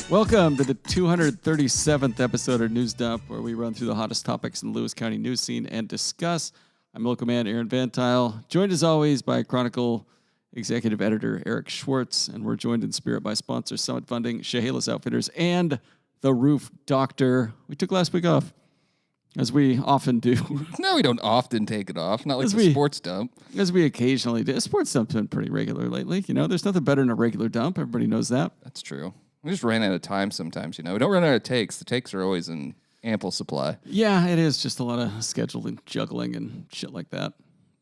Welcome to the 237th episode of News Dump, where we run through the hottest topics in the Lewis County news scene and discuss. I'm local man Aaron VanTuyl, joined as always by Chronicle executive editor Eric Schwartz, and we're joined in spirit by sponsor Summit Funding, Chehalis Outfitters, and the Roof Doctor. We took last week off, as we often do. No, we don't often take it off. Not like the sports dump. As we occasionally do. Sports dump's been pretty regular lately. You know, there's nothing better than a regular dump. Everybody knows that. That's true. We just ran out of time sometimes, you know. We don't run out of takes. The takes are always in ample supply. Yeah, it is just a lot of scheduling, juggling, and shit like that.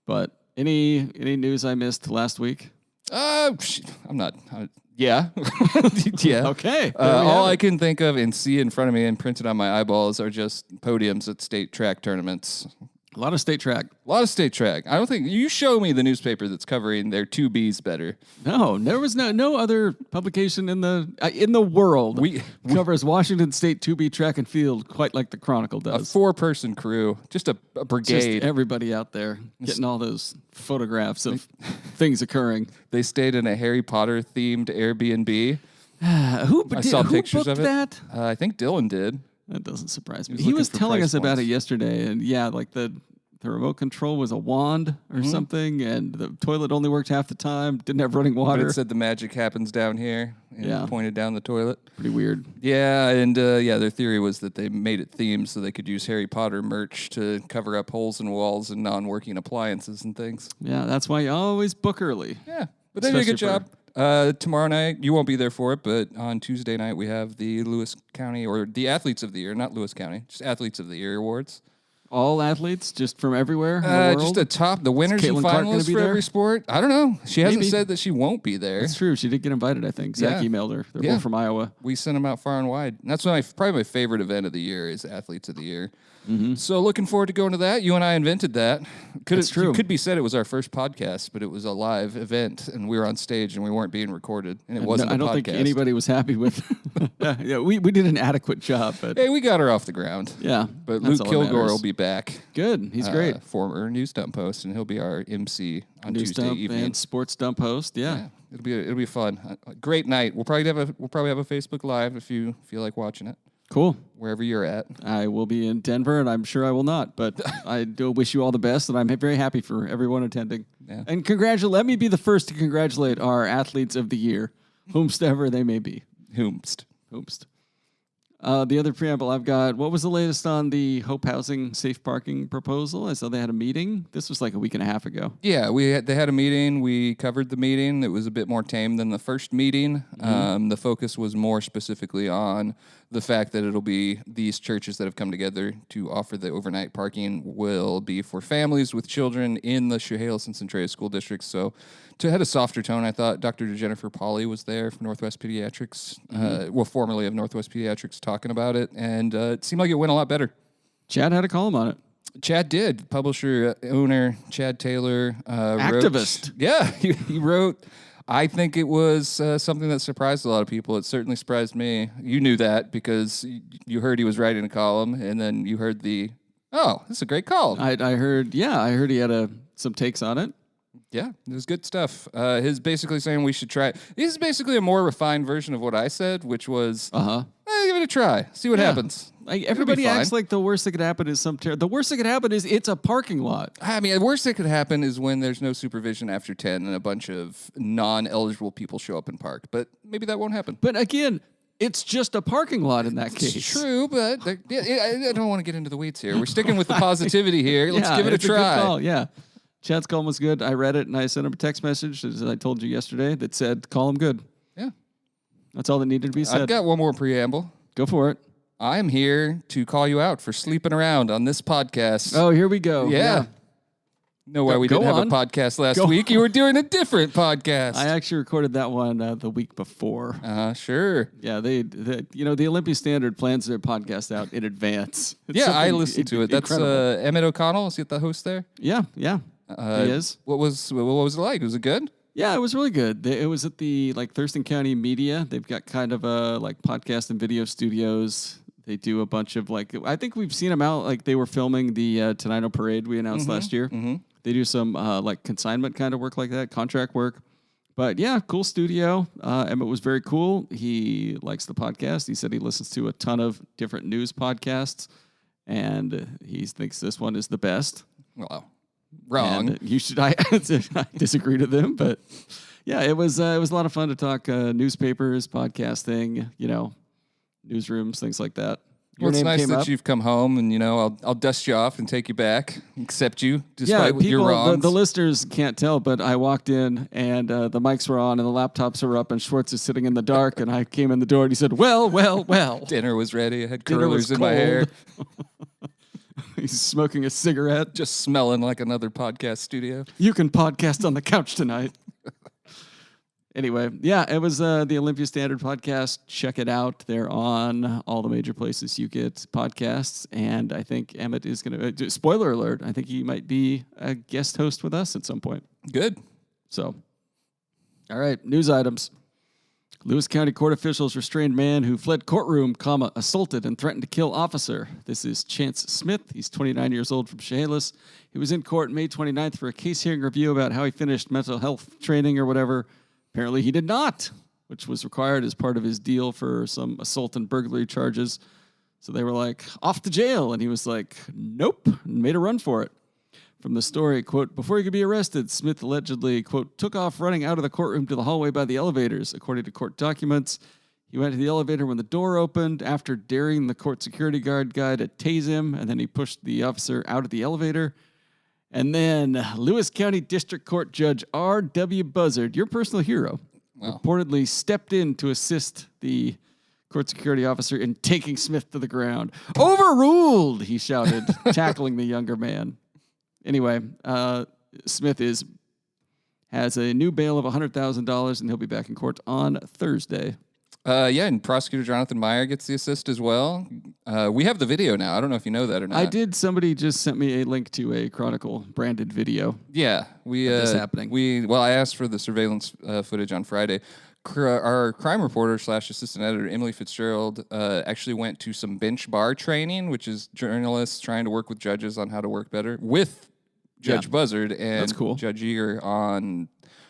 But any news I missed last week? I'm not. Yeah. Yeah. Okay. All I can think of and see in front of me and printed on my eyeballs are just podiums at state track tournaments. A lot of state track. A lot of state track. I don't think you show me the newspaper that's covering their 2Bs better. No, there was no other publication in the world covers Washington State 2B track and field quite like the Chronicle does. A 4-person crew, just a brigade. Just everybody out there getting all those photographs of things occurring. They stayed in a Harry Potter themed Airbnb. I saw pictures of it. That? I think Dylan did. That doesn't surprise me. He was telling us about it yesterday, and yeah, like the remote control was a wand or something, and the toilet only worked half the time, didn't have running water. But it said the magic happens down here, and it pointed down the toilet. Pretty weird. Yeah, and their theory was that they made it themed so they could use Harry Potter merch to cover up holes in walls and non-working appliances and things. Yeah, that's why you always book early. Yeah, but they did a good job. Tomorrow night, you won't be there for it, but on Tuesday night, we have the Lewis County, or the Athletes of the Year, not Lewis County, just Athletes of the Year awards. All athletes, just from everywhere in the world? Just the winners and finalists for every sport. I don't know. She hasn't said that she won't be there. That's true. She did get invited, I think. Zach emailed her. They're both from Iowa. We sent them out far and wide. And that's probably my favorite event of the year is Athletes of the Year. Mm-hmm. So looking forward to going to that. You and I invented that. That's true. It could be said it was our first podcast, but it was a live event, and we were on stage, and we weren't being recorded, and it wasn't a podcast. I don't think anybody was happy with yeah, we did an adequate job. But hey, we got her off the ground. Yeah. But Luke Kilgore will be back. Good. He's great. Former News Dump host, and he'll be our MC on News Tuesday Dump evening. And Sports Dump host. Yeah. It'll be fun. A great night. We'll probably have a Facebook Live if you feel like watching it. Cool. Wherever you're at. I will be in Denver, and I'm sure I will not. But I do wish you all the best, and I'm very happy for everyone attending. Yeah. And let me be the first to congratulate our Athletes of the Year, whomstever they may be. Whomst. The other preamble I've got, what was the latest on the Hope Housing safe parking proposal? I saw they had a meeting. This was like a week and a half ago. Yeah, they had a meeting. We covered the meeting. It was a bit more tame than the first meeting. Mm-hmm. The focus was more specifically on the fact that it'll be these churches that have come together to offer the overnight parking will be for families with children in the Chehalis and Centralia school districts. So to head a softer tone, I thought Dr. Jennifer Pauly was there from Northwest Pediatrics, formerly of Northwest Pediatrics, talking about it, and it seemed like it went a lot better. Chad had a column on it. Chad did. Publisher, owner, Chad Taylor. Activist. He wrote, I think it was something that surprised a lot of people. It certainly surprised me. You knew that because you heard he was writing a column, and then you heard this is a great column. I heard he had some takes on it. Yeah, it was good stuff. He's basically saying we should try. This is basically a more refined version of what I said, which was, give it a try, see what happens. Like everybody acts like the worst that could happen is the worst that could happen is it's a parking lot. I mean, the worst that could happen is when there's no supervision after 10 and a bunch of non-eligible people show up and park. But maybe that won't happen. But again, it's just a parking lot in that case. It's true, but I don't want to get into the weeds here. We're sticking with the positivity here. Let's give it a try. Good call. Yeah. Chad's column was good. I read it, and I sent him a text message, as I told you yesterday, that said, call him good. Yeah. That's all that needed to be said. I've got one more preamble. Go for it. I'm here to call you out for sleeping around on this podcast. Oh, here we go. Yeah. Know why we didn't have a podcast last week? You were doing a different podcast. I actually recorded that one the week before. Sure. Yeah, the Olympia Standard plans their podcast out in advance. I listened to it. That's Emmett O'Connell. Is he the host there? Yeah. He is. What was it like? Was it good? Yeah, it was really good. It was at the Thurston County Media. They've got kind of a podcast and video studios. They do a bunch of I think we've seen them out. They were filming the Tenino parade we announced last year. Mm-hmm. They do some consignment kind of work like that, contract work. But yeah, cool studio. Emmett was very cool. He likes the podcast. He said he listens to a ton of different news podcasts, and he thinks this one is the best. Well, wrong. And you should. I disagree with him, but yeah, it was a lot of fun to talk newspapers, podcasting, newsrooms, things like that. Well, it's nice that you've come home, and I'll dust you off and take you back, accept you despite your wrongs. The listeners can't tell, but I walked in and the mics were on and the laptops were up, and Schwartz is sitting in the dark, and I came in the door and he said, "Well, well, well." Dinner was ready. I had curlers in my hair. He's smoking a cigarette, just smelling like another podcast studio. You can podcast on the couch tonight. Anyway, yeah, it was the Olympia Standard podcast. Check it out. They're on all the major places you get podcasts. And I think Emmett is going to, spoiler alert, I think he might be a guest host with us at some point. Good. So, all right, news items. Lewis County court officials restrained man who fled courtroom, assaulted and threatened to kill officer. This is Chance Smith. He's 29 years old from Chehalis. He was in court May 29th for a case hearing review about how he finished mental health training or whatever. Apparently he did not, which was required as part of his deal for some assault and burglary charges. So they were like, off to jail. And he was like, nope, and made a run for it. From the story, quote, before he could be arrested, Smith allegedly, quote, took off running out of the courtroom to the hallway by the elevators. According to court documents, he went to the elevator when the door opened after daring the court security guard guy to tase him, and then he pushed the officer out of the elevator. And then Lewis County District Court Judge R.W. Buzzard, your personal hero, reportedly stepped in to assist the court security officer in taking Smith to the ground. Overruled, he shouted, tackling the younger man. Anyway, Smith has a new bail of $100,000, and he'll be back in court on Thursday. And Prosecutor Jonathan Meyer gets the assist as well. We have the video now. I don't know if you know that or not. I did. Somebody just sent me a link to a Chronicle branded video. Yeah, this happening. I asked for the surveillance footage on Friday. Our crime reporter / assistant editor Emily Fitzgerald actually went to some bench bar training, which is journalists trying to work with judges on how to work better with Judge Buzzard and That's cool. Judge Eager on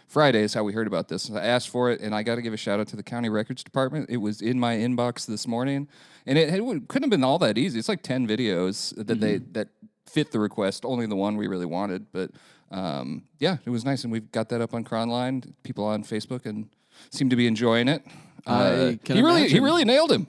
Friday is how we heard about this. I asked for it, and I got to give a shout out to the county records department. It was in my inbox this morning, and it couldn't have been all that easy. It's like 10 videos that fit the request, only the one we really wanted. But it was nice, and we've got that up on Cronline. People on Facebook and seem to be enjoying it. He really nailed him.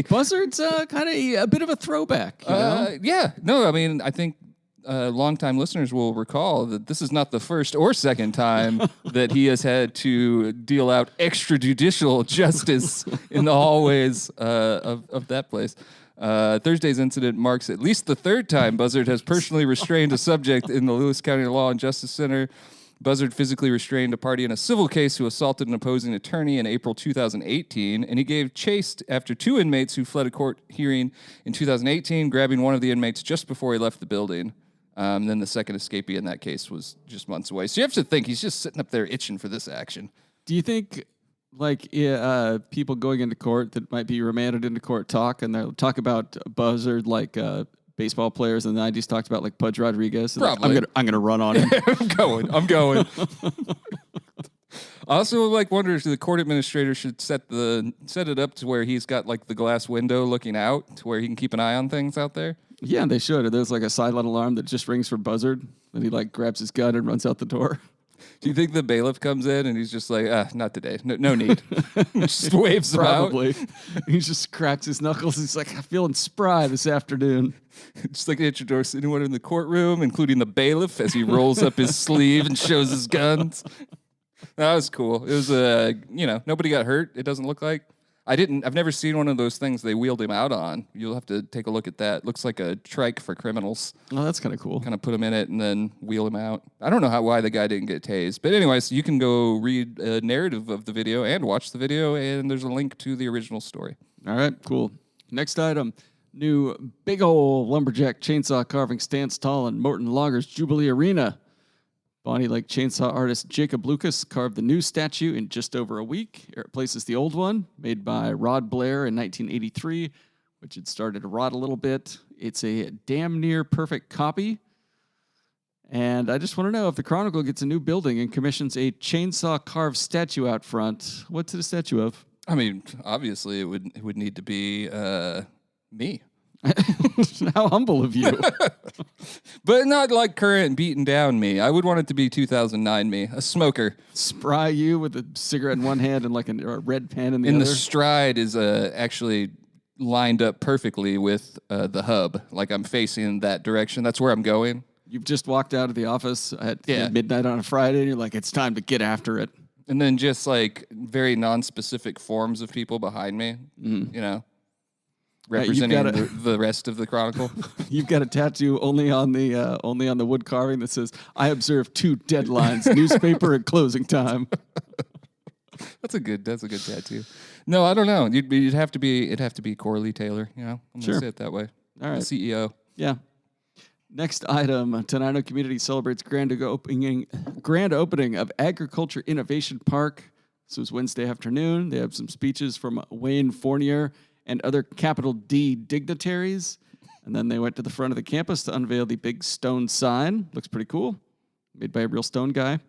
Buzzard's kind of a bit of a throwback. You know? Yeah, no, I mean, I think. Longtime listeners will recall that this is not the first or second time that he has had to deal out extrajudicial justice in the hallways of that place. Thursday's incident marks at least the third time Buzzard has personally restrained a subject in the Lewis County Law and Justice Center. Buzzard physically restrained a party in a civil case who assaulted an opposing attorney in April 2018, and he gave chase after two inmates who fled a court hearing in 2018, grabbing one of the inmates just before he left the building. Then the second escapee in that case was just months away. So you have to think he's just sitting up there itching for this action. Do you think, people going into court that might be remanded into court talk, and they'll talk about Buzzard like baseball players in the 90s talked about, like Pudge Rodriguez? Probably. Like, I'm gonna run on him. I'm going. I also wonder if the court administrator should set it up to where he's got like the glass window looking out to where he can keep an eye on things out there. Yeah, they should. There's like a silent alarm that just rings for Buzzard, and he grabs his gun and runs out the door. Do you think the bailiff comes in and he's just like, not today, no need, just waves him Probably. out? He just cracks his knuckles. He's like, I'm feeling spry this afternoon. Just like to introduce anyone in the courtroom, including the bailiff, as he rolls up his sleeve and shows his guns. That was cool. It was nobody got hurt. It doesn't look like. I've never seen one of those things they wheeled him out on. You'll have to take a look at that. Looks like a trike for criminals. Oh, that's kind of cool. Kind of put him in it and then wheel him out. I don't know why the guy didn't get tased. But anyways, you can go read a narrative of the video and watch the video, and there's a link to the original story. All right, cool. Next item. New big ol' lumberjack chainsaw carving stands tall in Morton Loggers Jubilee Arena. Bonnie Lake chainsaw artist Jacob Lucas carved the new statue in just over a week. It replaces the old one, made by Rod Blair in 1983, which had started to rot a little bit. It's a damn near perfect copy. And I just want to know if the Chronicle gets a new building and commissions a chainsaw carved statue out front. What's it a statue of? I mean, obviously, it would need to be me. How humble of you. But not like current beaten down me. I would want it to be 2009 me, a smoker. Spry you with a cigarette in one hand and like a red pen in the other. And the stride is actually lined up perfectly with the hub. Like I'm facing that direction. That's where I'm going. You've just walked out of the office at midnight on a Friday, and you're like, it's time to get after it. And then just like very non-specific forms of people behind me, you know, representing the rest of the Chronicle. You've got a tattoo only on the wood carving that says, "I observe 2 deadlines: newspaper and closing time." That's a good tattoo. No, I don't know. It'd have to be Corley Taylor. You know, I'm gonna say it that way. All right, the CEO. Yeah. Next item, Tenino community celebrates grand opening of Agriculture Innovation Park. This was Wednesday afternoon. They have some speeches from Wayne Fournier and other capital D dignitaries. And then they went to the front of the campus to unveil the big stone sign. Looks pretty cool. Made by a real stone guy.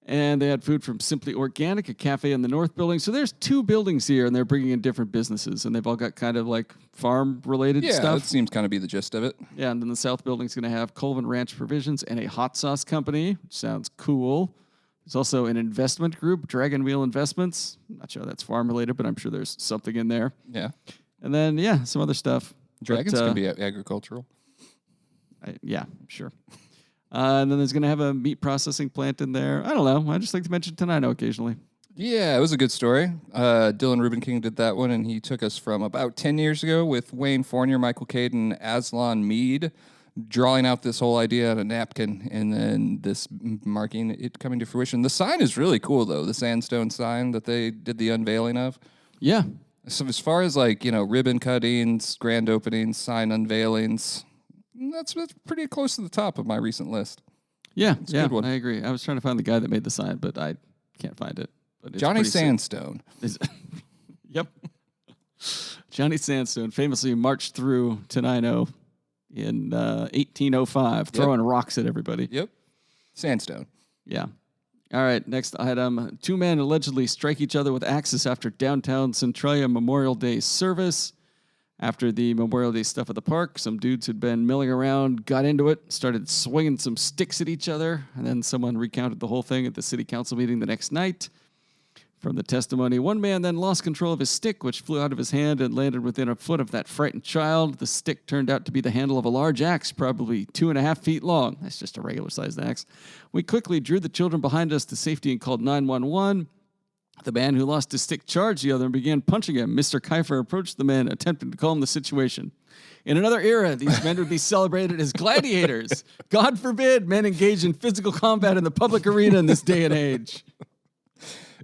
And they had food from Simply Organic, a cafe in the North Building. So there's 2 buildings here, and they're bringing in different businesses, and they've all got kind of like farm-related stuff. Yeah, that seems kind of be the gist of it. Yeah, and then the South Building's going to have Colvin Ranch Provisions and a hot sauce company, which sounds cool. There's also an investment group, Dragon Wheel Investments. I'm not sure that's farm-related, but I'm sure there's something in there. Yeah. And then, some other stuff. Dragons can be agricultural. Yeah, sure. And then there's going to have a meat processing plant in there. I don't know. I just like to mention Tenino occasionally. Yeah, it was a good story. Dylan Rubin King did that one, and he took us from about 10 years ago with Wayne Fournier, Michael Caden, Aslan Mead, drawing out this whole idea on a napkin, and then this marking it coming to fruition. The sign is really cool, though, the sandstone sign that they did the unveiling of. Yeah. So as far as, like, ribbon cuttings, grand openings, sign unveilings, that's pretty close to the top of my recent list. Yeah, it's a good one. I agree. I was trying to find the guy that made the sign, but I can't find it. But Johnny Sandstone. Yep. Johnny Sandstone famously marched through Tenino in 1805, throwing rocks at everybody. Yep. Sandstone. Yeah. All right, next item. 2 men allegedly strike each other with axes after downtown Centralia Memorial Day service. After the Memorial Day stuff at the park, some dudes had been milling around, got into it, started swinging some sticks at each other, and then someone recounted the whole thing at the city council meeting the next night. From the testimony, one man then lost control of his stick, which flew out of his hand and landed within a foot of that frightened child. The stick turned out to be the handle of a large axe, probably 2.5 feet long. That's just a regular-sized axe. We quickly drew the children behind us to safety and called 911. The man who lost his stick charged the other and began punching him. Mr. Kiefer approached the man, attempting to calm the situation. In another era, these men would be celebrated as gladiators. God forbid men engage in physical combat in the public arena in this day and age.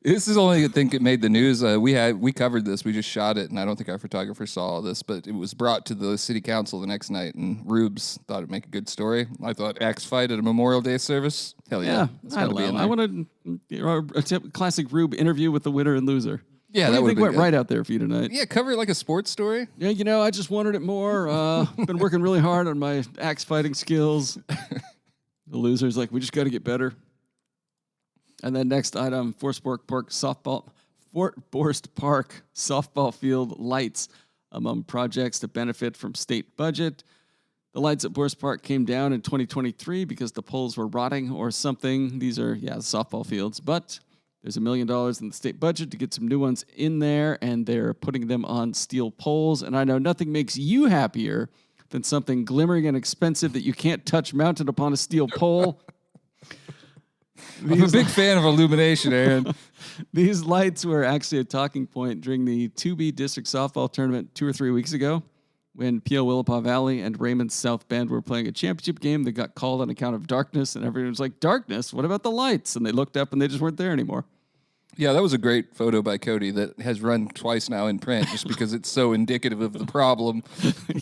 This is only, I think, it made the news. We covered this. We just shot it, and I don't think our photographer saw all this, but it was brought to the city council the next night, and Rubes thought it'd make a good story. I thought axe fight at a Memorial Day service. Hell yeah. I don't know. I want a classic Rube interview with the winner and loser. Yeah, that would went right out there for you tonight. Yeah, cover it like a sports story. Yeah, I just wanted it more. Been working really hard on my axe fighting skills. The loser's like, we just got to get better. And then next item, Forest Park softball field lights among projects to benefit from state budget. The lights at Forest Park came down in 2023 because the poles were rotting or something. These are, softball fields, but there's $1 million in the state budget to get some new ones in there, and they're putting them on steel poles. And I know nothing makes you happier than something glimmering and expensive that you can't touch mounted upon a steel pole. I'm a big fan of illumination, Aaron. These lights were actually a talking point during the 2B district softball tournament 2 or 3 weeks ago when P.O. Willapa Valley and Raymond's South Bend were playing a championship game that got called on account of darkness, and everyone was like, darkness? What about the lights? And they looked up, and they just weren't there anymore. Yeah, that was a great photo by Cody that has run twice now in print just because it's so indicative of the problem.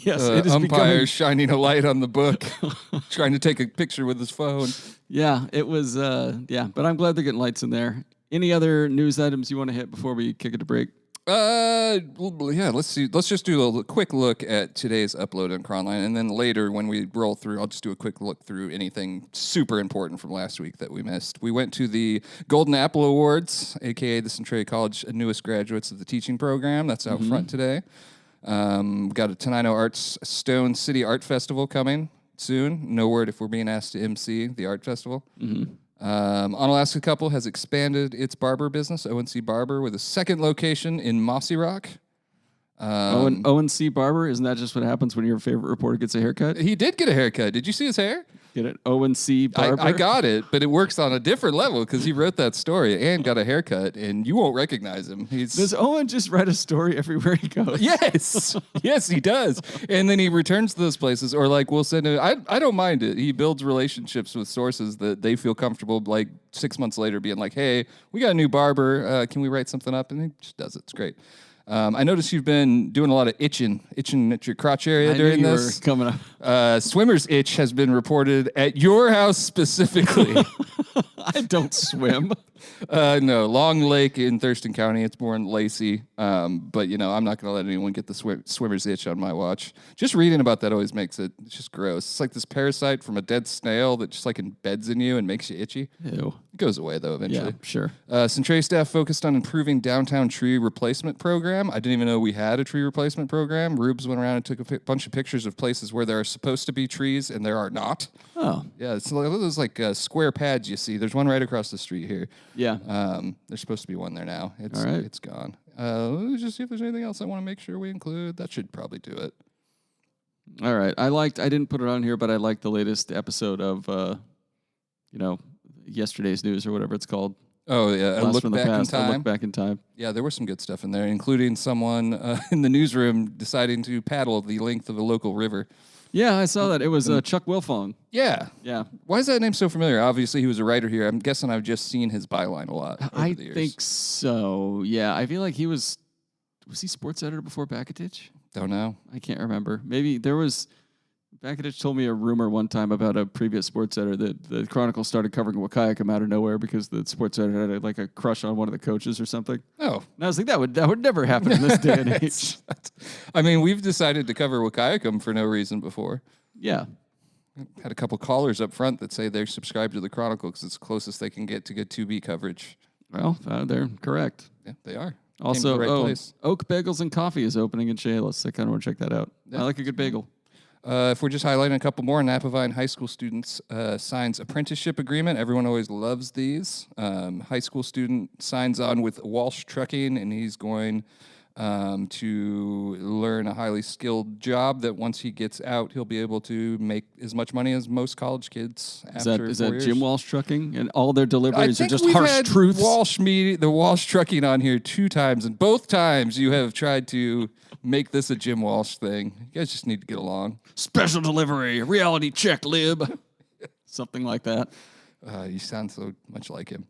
Yes, it is umpire shining a light on the book, trying to take a picture with his phone. Yeah, it was, but I'm glad they're getting lights in there. Any other news items you want to hit before we kick it to break? Yeah, let's see. Let's just do a quick look at today's upload on Cronline, and then later when we roll through, I'll just do a quick look through anything super important from last week that we missed. We went to the Golden Apple Awards, aka the Centralia College newest graduates of the teaching program. That's out front today. Got a Tenino Arts Stone City Art Festival coming soon. No word if we're being asked to MC the art festival. Onalaska Couple has expanded its barber business, ONC Barber, with a second location in Mossy Rock. ONC Barber, isn't that just what happens when your favorite reporter gets a haircut? He did get a haircut. Did you see his hair? Get it? ONC Barber? I got it, but it works on a different level because he wrote that story and got a haircut, and you won't recognize him. Does Owen just write a story everywhere he goes? Yes. Yes, he does. And then he returns to those places, or like we'll send him. I don't mind it. He builds relationships with sources that they feel comfortable, like 6 months later being like, hey, we got a new barber. Can we write something up? And he just does it. It's great. I noticed you've been doing a lot of itching at your crotch area during this. Were coming up. Swimmer's itch has been reported at your house specifically. I don't swim. No, Long Lake in Thurston County. It's more in Lacey. But, you know, I'm not going to let anyone get the swimmer's itch on my watch. Just reading about that always makes it just gross. It's like this parasite from a dead snail that just like embeds in you and makes you itchy. Ew. It goes away, though, eventually. Yeah, sure. Centralia staff focused on improving downtown tree replacement program. I didn't even know we had a tree replacement program. Rubes went around and took a bunch of pictures of places where there are supposed to be trees and there are not. Oh. Yeah, it's like those square pads you see. There's one right across the street here. Yeah. There's supposed to be one there now. All right. It's gone. Let's just see if there's anything else I want to make sure we include. That should probably do it. All right. I didn't put it on here, but I liked the latest episode of, yesterday's news or whatever it's called. Oh, yeah. Blast from the past. I look back in time. Yeah, there was some good stuff in there, including someone in the newsroom deciding to paddle the length of a local river. Yeah, I saw that. It was Chuck Wilfong. Yeah. Yeah. Why is that name so familiar? Obviously, he was a writer here. I'm guessing I've just seen his byline a lot over the years. Think so. Yeah, I feel like he was he sports editor before Bakatich? Don't know. I can't remember. Maybe there was... Bakatich told me a rumor one time about a previous sports editor that the Chronicle started covering Wakayakum out of nowhere because the sports editor had like a crush on one of the coaches or something. Oh. And I was like, that would never happen in this day and age. I mean, we've decided to cover Wakayakum for no reason before. Yeah. Had a couple callers up front that say they're subscribed to the Chronicle because it's the closest they can get to good 2B coverage. Well, they're correct. Yeah, they are. Also, place. Oak Bagels and Coffee is opening in Chehalis. I kind of want to check that out. Yeah. I like a good bagel. If we're just highlighting a couple more, Napa Vine High School students signs apprenticeship agreement. Everyone always loves these. High school student signs on with Walsh Trucking, and he's going to learn a highly skilled job that once he gets out, he'll be able to make as much money as most college kids after Is 4 that years. Jim Walsh Trucking? And all their deliveries are I think just we've harsh had truths? the Walsh Trucking on here 2 times, and both times you have tried to make this a Jim Walsh thing. You guys just need to get along. Special delivery, reality check, lib. Something like that. You sound so much like him.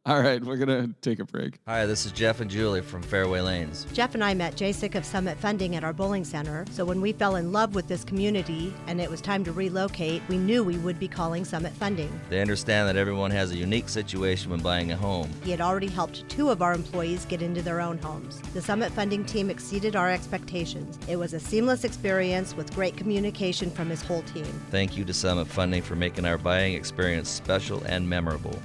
All right, we're going to take a break. Hi, this is Jeff and Julie from Fairway Lanes. Jeff and I met JSIC of Summit Funding at our bowling center, so when we fell in love with this community and it was time to relocate, we knew we would be calling Summit Funding. They understand that everyone has a unique situation when buying a home. He had already helped 2 of our employees get into their own homes. The Summit Funding team exceeded our expectations. It was a seamless experience with great communication from his whole team. Thank you to Summit Funding for making our buying experience special and memorable.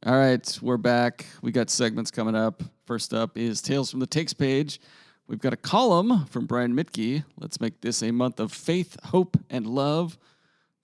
All right, we're back. We got segments coming up. First up is Tales from the Takes page. We've got a column from Brian Mitke. Let's make this a month of faith, hope, and love.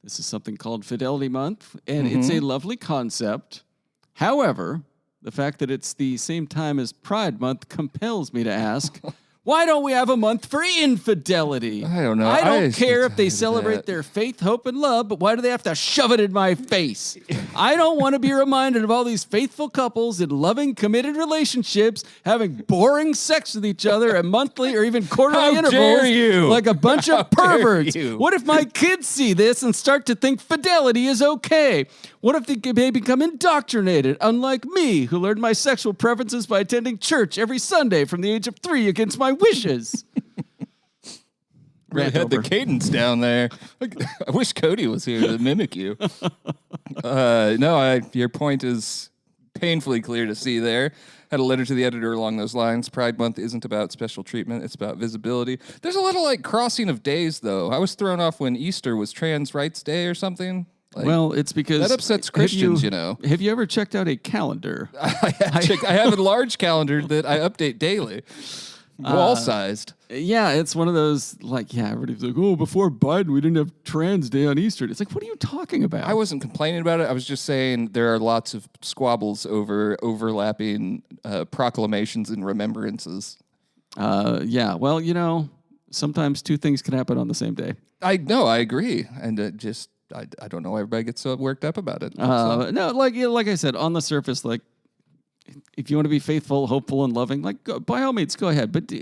This is something called Fidelity Month, and it's a lovely concept. However, the fact that it's the same time as Pride Month compels me to ask, why don't we have a month for infidelity? I don't know. I don't just care get if they tired of celebrate that. their faith, hope, and love, but why do they have to shove it in my face? I don't want to be reminded of all these faithful couples in loving, committed relationships having boring sex with each other at monthly or even quarterly How intervals dare you? like a bunch of dare perverts. you? What if my kids see this and start to think fidelity is okay? What if they become indoctrinated, unlike me, who learned my sexual preferences by attending church every Sunday from the age of 3 against my wishes? Really Rant had the over. cadence down there. I wish Cody was here to mimic you. Your point is painfully clear to see there. Had a letter to the editor along those lines. Pride Month isn't about special treatment. It's about visibility. There's a little like crossing of days, though. I was thrown off when Easter was Trans Rights Day or something. Like, well, it's because that upsets Christians, you know. Have you ever checked out a calendar? I have a large calendar that I update daily, wall-sized. Yeah, it's one of those, like, yeah, everybody's like, oh, before Biden, we didn't have Trans Day on Easter. It's like, what are you talking about? I wasn't complaining about it. I was just saying there are lots of squabbles over overlapping proclamations and remembrances. Yeah, well, you know, sometimes two things can happen on the same day. I know, I agree. And I don't know why everybody gets so worked up about it. No, like I said, on the surface, like, if you want to be faithful, hopeful, and loving, like, by all means, go ahead. But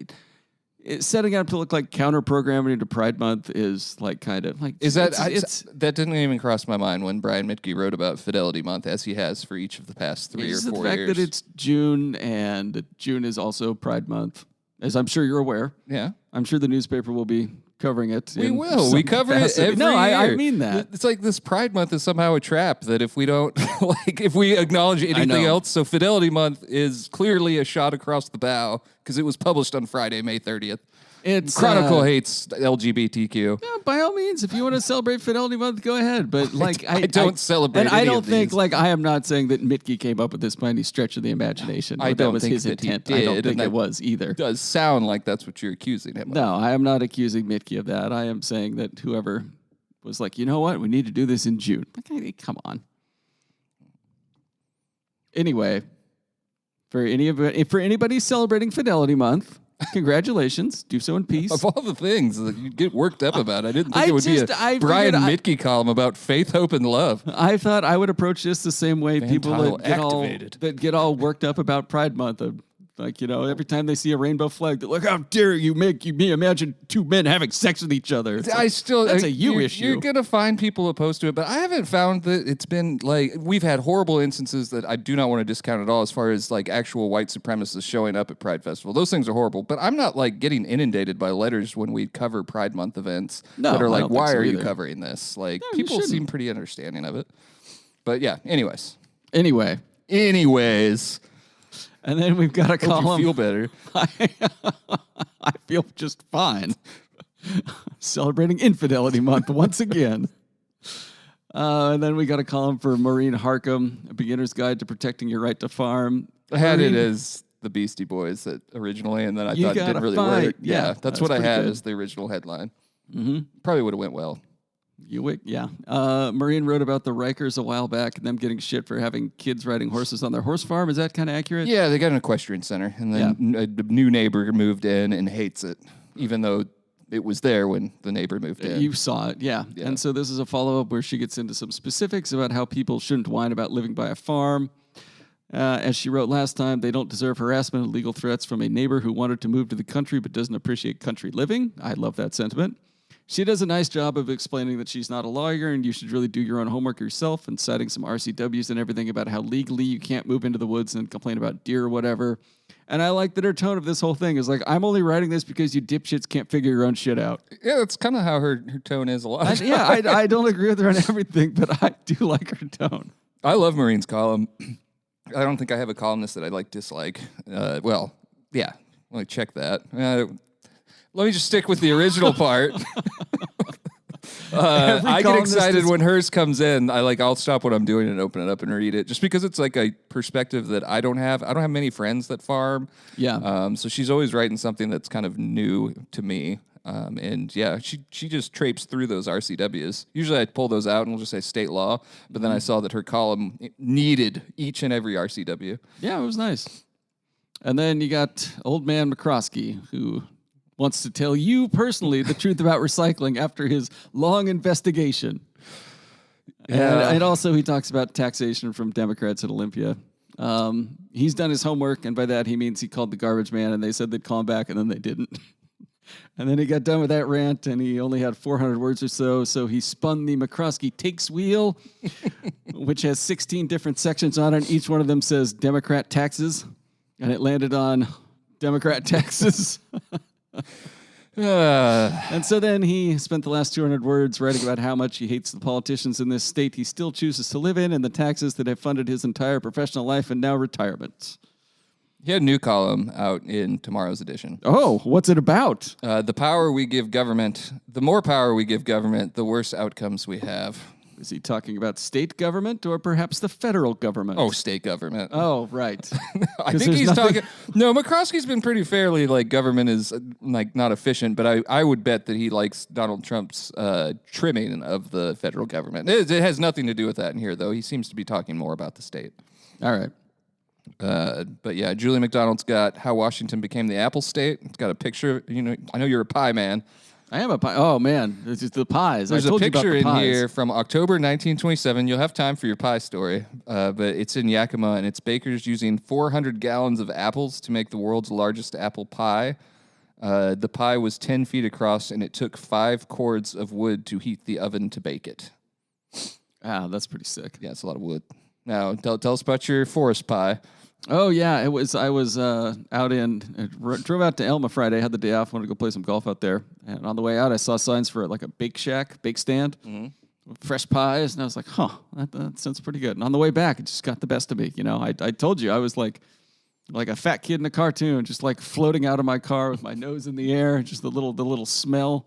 setting it up to look like counter-programming into Pride Month is, like, kind of, like... That didn't even cross my mind when Brian Mitke wrote about Fidelity Month, as he has for each of the past 3 or 4 years. The fact that it's June, and June is also Pride Month, as I'm sure you're aware. Yeah. I'm sure the newspaper will be covering it. We will. We cover it every year. I mean that. It's like this Pride Month is somehow a trap that if we don't, like, if we acknowledge anything else, so Fidelity Month is clearly a shot across the bow because it was published on Friday, May 30th. Chronicle hates LGBTQ. Yeah, by all means, if you want to celebrate Fidelity Month, go ahead. But like, I don't celebrate. And any I don't of think, these. like, I am not saying that Mitke came up with this by any stretch of the imagination. I that don't was think his that he intent. did, I don't think and it was either. It does sound like that's what you're accusing him of. No, I am not accusing Mitke of that. I am saying that whoever was like, you know what, we need to do this in June. Like, hey, come on. Anyway, for anybody celebrating Fidelity Month, congratulations. Do so in peace. Of all the things that you get worked up about, I didn't think it would be a Brian Mitke column about faith, hope, and love. I thought I would approach this the same way people that get all worked up about Pride Month. Like, you know, every time they see a rainbow flag, they're like, how dare you make me imagine two men having sex with each other. It's that's a you issue. You're going to find people opposed to it, but I haven't found that it's been, like, we've had horrible instances that I do not want to discount at all as far as, like, actual white supremacists showing up at Pride Festival. Those things are horrible, but I'm not, like, getting inundated by letters when we cover Pride Month events that are like, why are you covering this? Like, people seem pretty understanding of it. But yeah, anyways. And then we've got a column. Hope you feel better. I feel just fine. Celebrating Infidelity Month once again. And then we got a column for Maureen Harcum, A Beginner's Guide to Protecting Your Right to Farm. I had it as the Beastie Boys originally, and then I thought it didn't really work. Yeah, that's what I had as the original headline. Mm-hmm. Probably would have went well. Maureen wrote about the Rikers a while back and them getting shit for having kids riding horses on their horse farm. Is that kind of accurate? Yeah, they got an equestrian center, and then a new neighbor moved in and hates it, even though it was there when the neighbor moved in. You saw it, yeah. And so this is a follow-up where she gets into some specifics about how people shouldn't whine about living by a farm. As she wrote last time, they don't deserve harassment and legal threats from a neighbor who wanted to move to the country but doesn't appreciate country living. I love that sentiment. She does a nice job of explaining that she's not a lawyer and you should really do your own homework yourself, and citing some RCWs and everything about how legally you can't move into the woods and complain about deer or whatever. And I like that her tone of this whole thing is like, I'm only writing this because you dipshits can't figure your own shit out. Yeah, that's kind of how her tone is a lot. I don't agree with her on everything, but I do like her tone. I love Maureen's column. I don't think I have a columnist that I dislike. Let me check that. Let me just stick with the original part. I get excited when hers comes in. I'll stop what I'm doing and open it up and read it, just because it's like a perspective that I don't have. I don't have many friends that farm. Yeah. So she's always writing something that's kind of new to me. She just traipses through those RCWs. Usually I pull those out and we'll just say state law, but then I saw that her column needed each and every RCW. Yeah, it was nice. And then you got old man McCroskey, who wants to tell you personally the truth about recycling after his long investigation. Yeah. And also he talks about taxation from Democrats at Olympia. He's done his homework, and by that he means he called the garbage man, and they said they'd call him back, and then they didn't. And then he got done with that rant, and he only had 400 words or so he spun the McCroskey Takes Wheel, which has 16 different sections on it, and each one of them says Democrat taxes, and it landed on Democrat taxes. And so then he spent the last 200 words writing about how much he hates the politicians in this state he still chooses to live in and the taxes that have funded his entire professional life and now retirement. He had a new column out in tomorrow's edition. Oh, what's it about? The power we give government, the more power we give government, the worse outcomes we have. Is he talking about state government or perhaps the federal government? Oh, state government. Oh, right. I think he's talking. No, McCroskey's been pretty fairly like government is like not efficient, but I would bet that he likes Donald Trump's trimming of the federal government. It has nothing to do with that in here, though. He seems to be talking more about the state. All right. But yeah, Julie McDonald's got how Washington became the Apple State. It's got a picture. You know, I know you're a pie man. I am a pie. Oh man, it's just the pies. There's I told a picture you about the in pies. here from October 1927. You'll have time for your pie story, but it's in Yakima, and it's bakers using 400 gallons of apples to make the world's largest apple pie. The pie was 10 feet across, and it took 5 cords of wood to heat the oven to bake it. Ah, that's pretty sick. Yeah, it's a lot of wood. Now, tell us about your forest pie. Oh yeah, it was. I was drove out to Elma Friday. Had the day off. Wanted to go play some golf out there. And on the way out, I saw signs for like a bake shack, bake stand, with fresh pies, and I was like, "Huh, that sounds pretty good." And on the way back, it just got the best of me. You know, I told you I was like a fat kid in a cartoon, just like floating out of my car with my nose in the air, just the little smell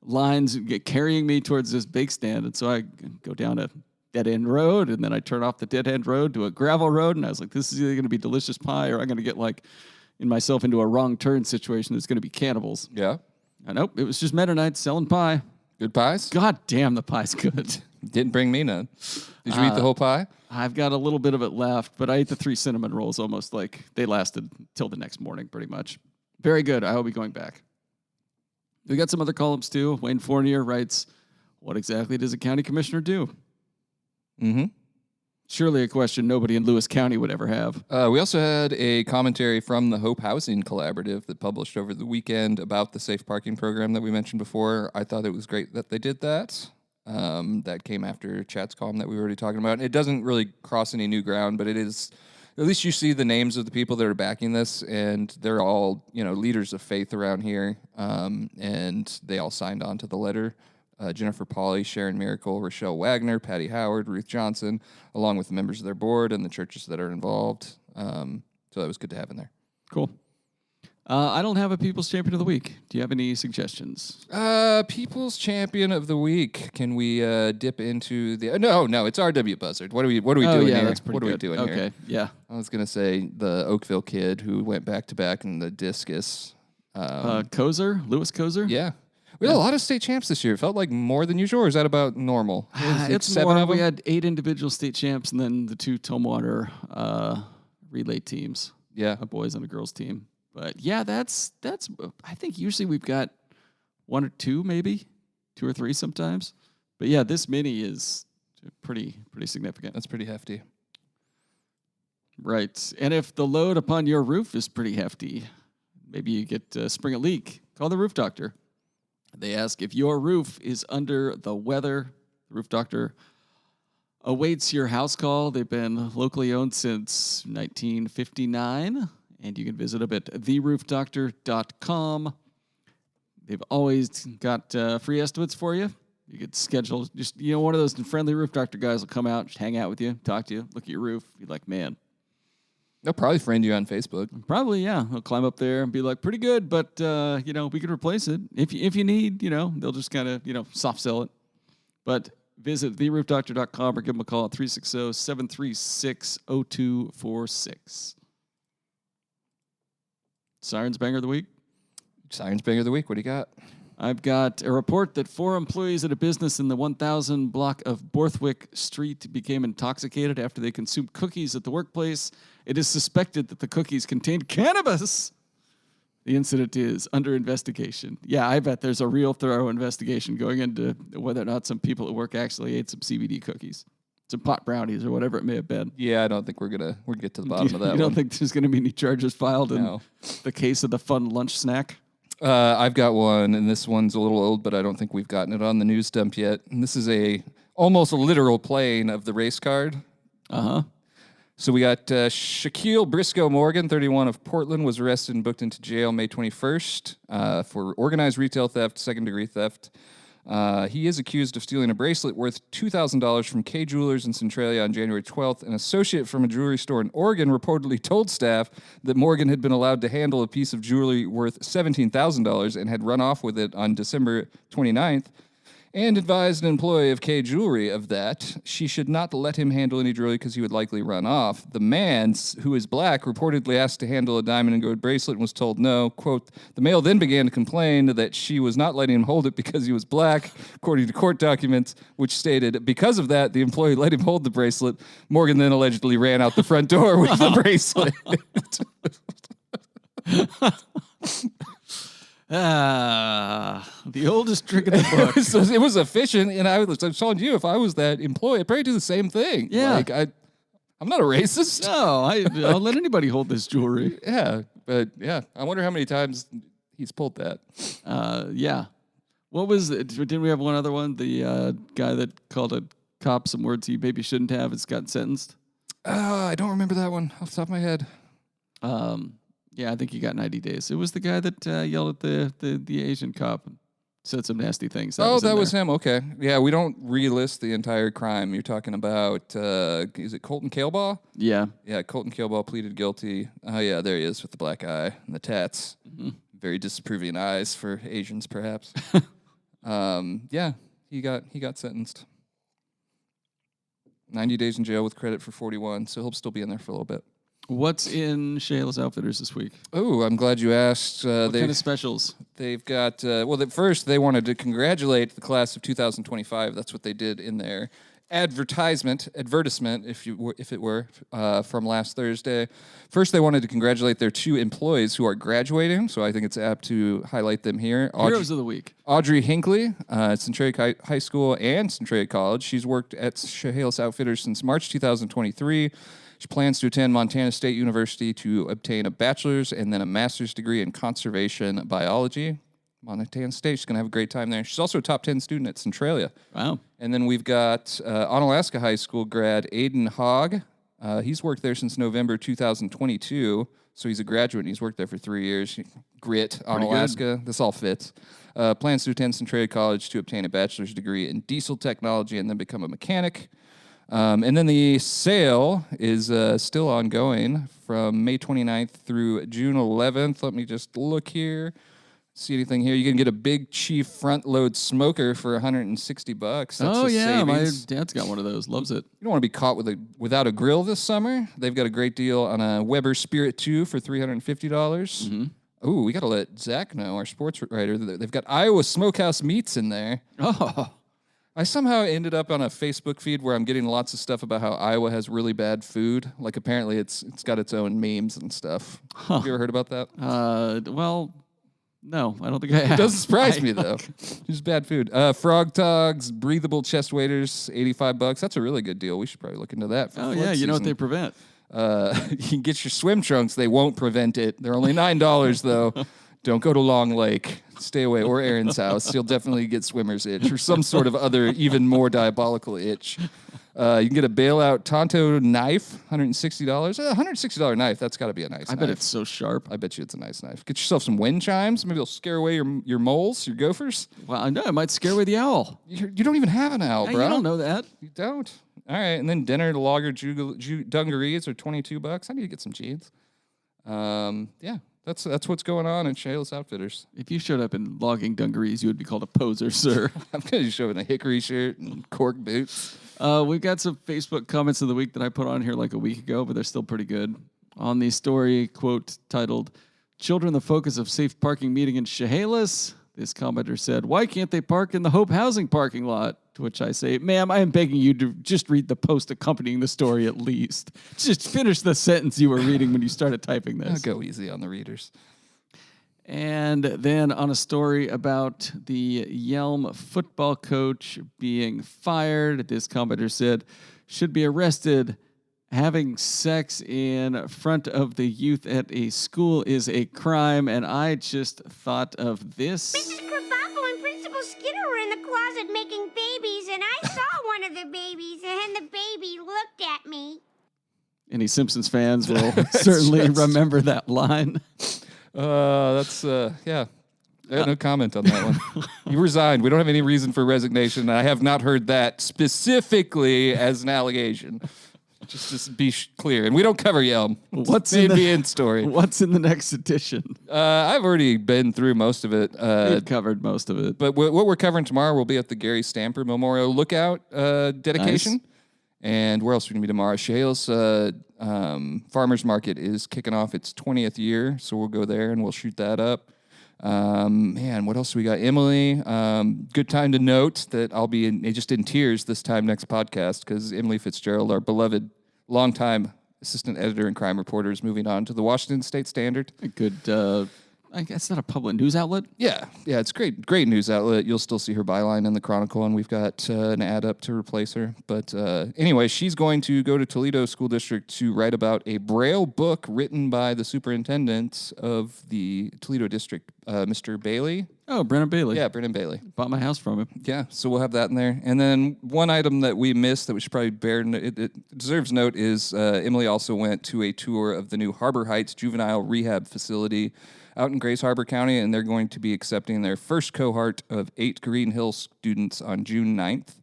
lines carrying me towards this bake stand. And so I go down a dead-end road, and then I turn off the dead-end road to a gravel road, and I was like, this is either going to be delicious pie or I'm going to get like myself into a wrong turn situation that's going to be cannibals. Yeah. And nope, it was just Mennonites selling pie. Good pies? God damn, the pie's good. Didn't bring me none. Did you eat the whole pie? I've got a little bit of it left, but I ate the 3 cinnamon rolls almost like they lasted till the next morning pretty much. Very good. I will be going back. We got some other columns too. Wayne Fournier writes, what exactly does a county commissioner do? Mm-hmm. Surely a question nobody in Lewis County would ever have. We also had a commentary from the Hope Housing Collaborative that published over the weekend about the safe parking program that we mentioned before. I thought it was great that they did that. That came after Chat's column that we were already talking about. It doesn't really cross any new ground, but it is, at least you see the names of the people that are backing this, and they're all, leaders of faith around here, and they all signed on to the letter. Jennifer Pauley, Sharon Miracle, Rochelle Wagner, Patty Howard, Ruth Johnson, along with the members of their board and the churches that are involved. So that was good to have in there. Cool. I don't have a People's Champion of the Week. Do you have any suggestions? People's Champion of the Week. Can we dip into the... No, it's R.W. Buzzard. What are we doing here? That's pretty what are good. we doing here? Okay, yeah. I was going to say the Oakville kid who went back-to-back in the discus. Lewis Kozer? Yeah. We had a lot of state champs this year. It felt like more than usual, or is that about normal? It's 7 more. of We them? had 8 individual state champs and then the 2 Tumwater relay teams. Yeah. A boys and a girls team. But yeah, that's. I think usually we've got 1 or 2, maybe 2 or 3 sometimes. But yeah, this many is pretty significant. That's pretty hefty. Right. And if the load upon your roof is pretty hefty, maybe you get spring a leak. Call the roof doctor. They ask if your roof is under the weather. The roof doctor awaits your house call. They've been locally owned since 1959, and you can visit them at theroofdoctor.com. They've always got free estimates for you. You could schedule just, one of those friendly roof doctor guys will come out, just hang out with you, talk to you, look at your roof. Be like, man. They'll probably friend you on Facebook. Probably, yeah. They'll climb up there and be like, pretty good, but, we could replace it. If you need, they'll just kind of, soft sell it. But visit theroofdoctor.com or give them a call at 360-736-0246. Sirens Banger of the Week? Sirens Banger of the Week. What do you got? I've got a report that 4 employees at a business in the 1000 block of Borthwick Street became intoxicated after they consumed cookies at the workplace. It is suspected that the cookies contained cannabis. The incident is under investigation. Yeah, I bet there's a real thorough investigation going into whether or not some people at work actually ate some CBD cookies, some pot brownies, or whatever it may have been. Yeah, I don't think we're get to the bottom of that. You don't think there's going to be any charges filed in the case of the fun lunch snack? I've got one, and this one's a little old, but I don't think we've gotten it on the news dump yet. And this is almost a literal playing of the race card. Uh-huh. So we got Shaquille Briscoe Morgan, 31 of Portland, was arrested and booked into jail May 21st for organized retail theft, second-degree theft. He is accused of stealing a bracelet worth $2,000 from K Jewelers in Centralia on January 12th. An associate from a jewelry store in Oregon reportedly told staff that Morgan had been allowed to handle a piece of jewelry worth $17,000 and had run off with it on December 29th. And advised an employee of K Jewelry of that. She should not let him handle any jewelry because he would likely run off. The man, who is black, reportedly asked to handle a diamond and gold bracelet and was told no. Quote, the male then began to complain that she was not letting him hold it because he was black, according to court documents, which stated, because of that, the employee let him hold the bracelet. Morgan then allegedly ran out the front door with the bracelet. The oldest trick in the book. It was efficient, and I was telling you, if I was that employee, I'd probably do the same thing. Yeah. Like, I'm not a racist. No, I'll let anybody hold this jewelry. Yeah, but yeah, I wonder how many times he's pulled that. Yeah. What was it? Didn't we have one other one? The guy that called a cop some words he maybe shouldn't have has got sentenced. I don't remember that one off the top of my head. Yeah, I think he got 90 days. It was the guy that yelled at the Asian cop and said some nasty things. That was him. Okay. Yeah, we don't relist the entire crime. You're talking about, is it Colton Kalebaugh? Yeah. Yeah, Colton Kalebaugh pleaded guilty. Oh, yeah, there he is with the black eye and the tats. Mm-hmm. Very disapproving eyes for Asians, perhaps. Yeah, he got sentenced. 90 days in jail with credit for 41, so he'll still be in there for a little bit. What's in Shayla's Outfitters this week? Oh, I'm glad you asked. What kind of specials? They've got, first they wanted to congratulate the class of 2025. That's what they did in their advertisement, if it were, from last Thursday. First, they wanted to congratulate their 2 employees who are graduating, so I think it's apt to highlight them here. Heroes of the week. Audrey Hinckley at Centralia High School and Centralia College. She's worked at Chehalis Outfitters since March 2023. She plans to attend Montana State University to obtain a bachelor's and then a master's degree in conservation biology. Montana State, she's going to have a great time there. She's also a top 10 student at Centralia. Wow. And then we've got Onalaska High School grad Aiden Hogg. He's worked there since November 2022, so he's a graduate, and he's worked there for 3 years. Grit, Onalaska, this all fits. Plans to attend Centralia College to obtain a bachelor's degree in diesel technology and then become a mechanic. And then the sale is still ongoing from May 29th through June 11th. Let me just look here. See anything here? You can get a Big Chief front load smoker for $160. That's my savings. dad's got one of those. Loves it. You don't want to be caught without a grill this summer. They've got a great deal on a Weber Spirit 2 for $350. Mm-hmm. Ooh, we got to let Zach know, our sports writer. They've got Iowa Smokehouse Meats in there. Oh. I somehow ended up on a Facebook feed where I'm getting lots of stuff about how Iowa has really bad food. Like, apparently it's got its own memes and stuff. Huh. Have you ever heard about that? Well, no, I don't think I have. It doesn't surprise me, though. Just bad food. Frog Togs, breathable chest waders, $85. That's a really good deal. We should probably look into that. For yeah, you know what season. they prevent. You can get your swim trunks. They won't prevent it. They're only $9, though. Don't go to Long Lake. Stay away. Or Aaron's house. You'll definitely get swimmer's itch or some sort of other even more diabolical itch. You can get a bailout Tonto knife, $160. $160 knife, that's got to be a nice knife. I bet it's so sharp. I bet you it's a nice knife. Get yourself some wind chimes. Maybe it'll scare away your moles, your gophers. Well, I know. It might scare away the owl. You don't even have an owl, bro. You don't know that. You don't. All right. And then dinner to lager dungarees are $22. I need to get some jeans. Yeah. That's what's going on in Shayla's Outfitters. If you showed up in logging dungarees, you would be called a poser, sir. I'm going to show up in a hickory shirt and cork boots. We've got some Facebook comments of the week that I put on here like a week ago, but they're still pretty good. On the story, quote, titled, Children the Focus of Safe Parking Meeting in Chehalis, this commenter said, why can't they park in the Hope Housing parking lot? To which I say, ma'am, I am begging you to just read the post accompanying the story at least. Just finish the sentence you were reading when you started typing this. I'll go easy on the readers. And then on a story about the Yelm football coach being fired, this commenter said, should be arrested. Having sex in front of the youth at a school is a crime. And I just thought of this. Mrs. Krabappel and Principal Skinner were in the closet making babies, and I saw one of the babies, and the baby looked at me. Any Simpsons fans will certainly remember that line. That's yeah. I had no comment on that one. You resigned. We don't have any reason for resignation. I have not heard that specifically as an allegation. Just to be clear. And we don't cover Yelm. What's in in the end story? What's in the next edition? I've already been through most of it. We've covered most of it. But what we're covering tomorrow will be at the Gary Stamper Memorial Lookout dedication. Nice. And where else are we going to be tomorrow? Shales Farmers Market is kicking off its 20th year. So we'll go there and we'll shoot that up. Man, what else do we got? Emily, good time to note that I'll be just in tears this time next podcast because Emily Fitzgerald, our beloved longtime assistant editor and crime reporter, is moving on to the Washington State Standard. A good, I guess not a public news outlet. Yeah, it's great news outlet. You'll still see her byline in the Chronicle, and we've got an ad up to replace her. But anyway, she's going to go to Toledo School District to write about a Braille book written by the superintendent of the Toledo District, Mr. Bailey. Oh, Brennan Bailey. Yeah, Brennan Bailey. Bought my house from him. Yeah, so we'll have that in there. And then one item that we missed that we should probably it deserves note is Emily also went to a tour of the new Harbor Heights Juvenile Rehab Facility out in Grace Harbor County, and they're going to be accepting their first cohort of 8 Green Hill students on June 9th.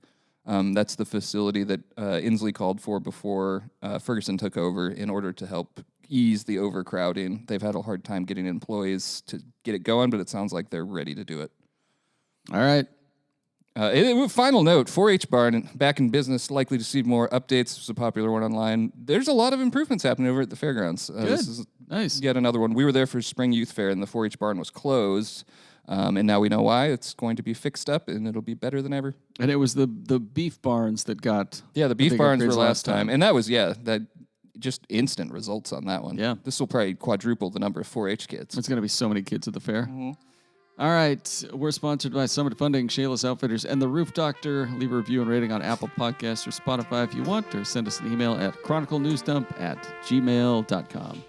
That's the facility that Inslee called for before Ferguson took over in order to help ease the overcrowding. They've had a hard time getting employees to get it going, but it sounds like they're ready to do it. All right. Final note, 4-H Barn, back in business, likely to see more updates. It's a popular one online. There's a lot of improvements happening over at the fairgrounds. This is Nice. yet another one. We were there for Spring Youth Fair, and the 4-H Barn was closed. And now we know why. It's going to be fixed up, and it'll be better than ever. And it was the beef barns that got... Yeah, the beef barns were upgrades last time. And that was, that just instant results on that one. Yeah. This will probably quadruple the number of 4-H kids. There's going to be so many kids at the fair. All right. We're sponsored by Summit Funding, Shayless Outfitters, and The Roof Doctor. Leave a review and rating on Apple Podcasts or Spotify if you want, or send us an email at chroniclenewsdump@gmail.com.